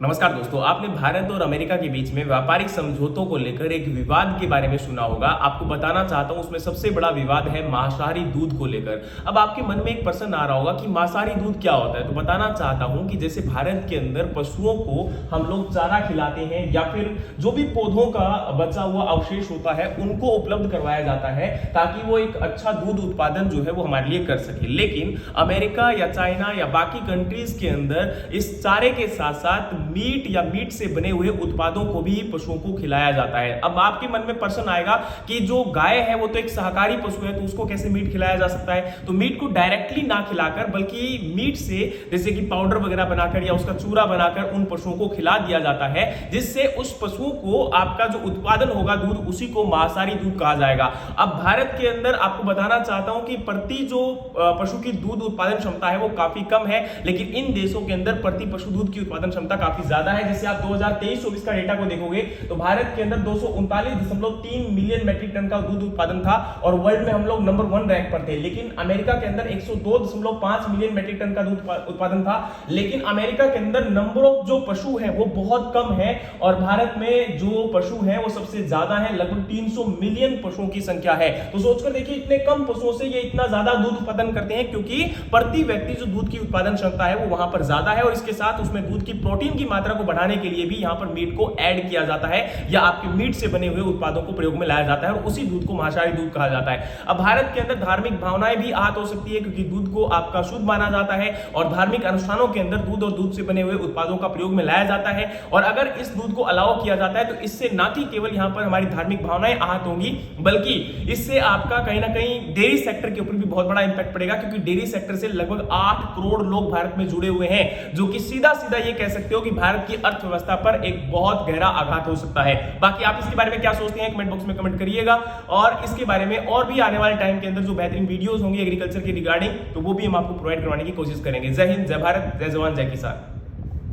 नमस्कार दोस्तों, आपने भारत और अमेरिका के बीच में व्यापारिक समझौतों को लेकर एक विवाद के बारे में सुना होगा। आपको बताना चाहता हूं उसमें सबसे बड़ा विवाद है मांसाहारी दूध को लेकर। अब आपके मन में एक प्रश्न आ रहा होगा कि मांसाहारी दूध क्या होता है, तो बताना चाहता हूं कि जैसे भारत के अंदर पशुओं को हम लोग चारा खिलाते हैं या फिर जो भी पौधों का बचा हुआ अवशेष होता है उनको उपलब्ध करवाया जाता है ताकि वो एक अच्छा दूध उत्पादन जो है वो हमारे लिए कर सके। लेकिन अमेरिका या चाइना या बाकी कंट्रीज के अंदर इस चारे के साथ साथ मीट या मीट से बने हुए उत्पादों को भी पशुओं को खिलाया जाता है। अब आपके मन में प्रश्न आएगा कि जो गाय है वो तो एक शाकाहारी पशु है, तो उसको कैसे मीट खिलाया जा सकता है। तो मीट को डायरेक्टली ना खिलाकर बल्कि मीट से जैसे कि पाउडर वगैरह बनाकर या उसका चूरा बनाकर उन पशुओं को खिला दिया जाता है, जिससे उस पशु को आपका जो उत्पादन होगा दूध उसी को मांसाहारी दूध कहा जाएगा। अब भारत के अंदर आपको बताना चाहता हूं कि प्रति जो पशु की दूध उत्पादन क्षमता है वो काफी कम है, लेकिन इन देशों के अंदर प्रति पशु दूध की उत्पादन क्षमता काफी ज्यादा है। जैसे आप 2023-24 का डेटा को देखोगे तो भारत के अंदर 239.3 मिलियन मैट्रिक टन का दूध उत्पादन था और वर्ल्ड में हम लोग नंबर 1 रैंक पर थे। लेकिन अमेरिका के अंदर 102.5 मिलियन मैट्रिक टन का दूध उत्पादन था, लेकिन अमेरिका के अंदर नंबर ऑफ जो पशु है वो बहुत कम है और भारत में जो पशु है वो सबसे ज्यादा है, लगभग 300 मिलियन पशुओं की संख्या है। तो सोचकर देखिए इतने कम पशुओं से ये इतना ज्यादा दूध उत्पादन करते हैं, क्योंकि प्रति व्यक्ति जो दूध की उत्पादन क्षमता है वो वहां पर ज्यादा है और इसके साथ उसमें दूध की प्रोटीन की मात्रा को बढ़ाने के लिए भी यहां पर मीट को ऐड किया जाता है या आपके मीट से बने हुए उत्पादों को प्रयोग में लाया जाता है और उसी दूध को मांसाहारी दूध कहा जाता है। अब भारत के अंदर धार्मिक भावनाएं भी आहत हो सकती है, क्योंकि दूध को आपका शुद्ध माना जाता है और धार्मिक अनुष्ठानों के अंदर दूध और दूध से बने हुए उत्पादों का प्रयोग में लाया जाता है। और अगर इस दूध को अलाउ किया जाता है तो इससे ना कि केवल यहां पर हमारी धार्मिक भावनाएं आहत होंगी, बल्कि इससे आपका कहीं ना कहीं डेयरी सेक्टर के ऊपर भी बहुत बड़ा इंपैक्ट पड़ेगा, क्योंकि डेयरी सेक्टर से लगभग 8 करोड़ लोग भारत में जुड़े हुए हैं, जो कि सीधा सीधा ये कह सकते हो कि भारत की अर्थव्यवस्था पर एक बहुत गहरा आघात हो सकता है। बाकी आप इसके बारे में क्या सोचते हैं कमेंट बॉक्स में कमेंट करिएगा, और इसके बारे में और भी आने वाले टाइम के अंदर जो बेहतरीन वीडियोस होंगे एग्रीकल्चर के रिगार्डिंग, तो वो भी हम आपको प्रोवाइड करवाने की कोशिश करेंगे। जय हिंद, जय भारत, जय जवान, जय किसान।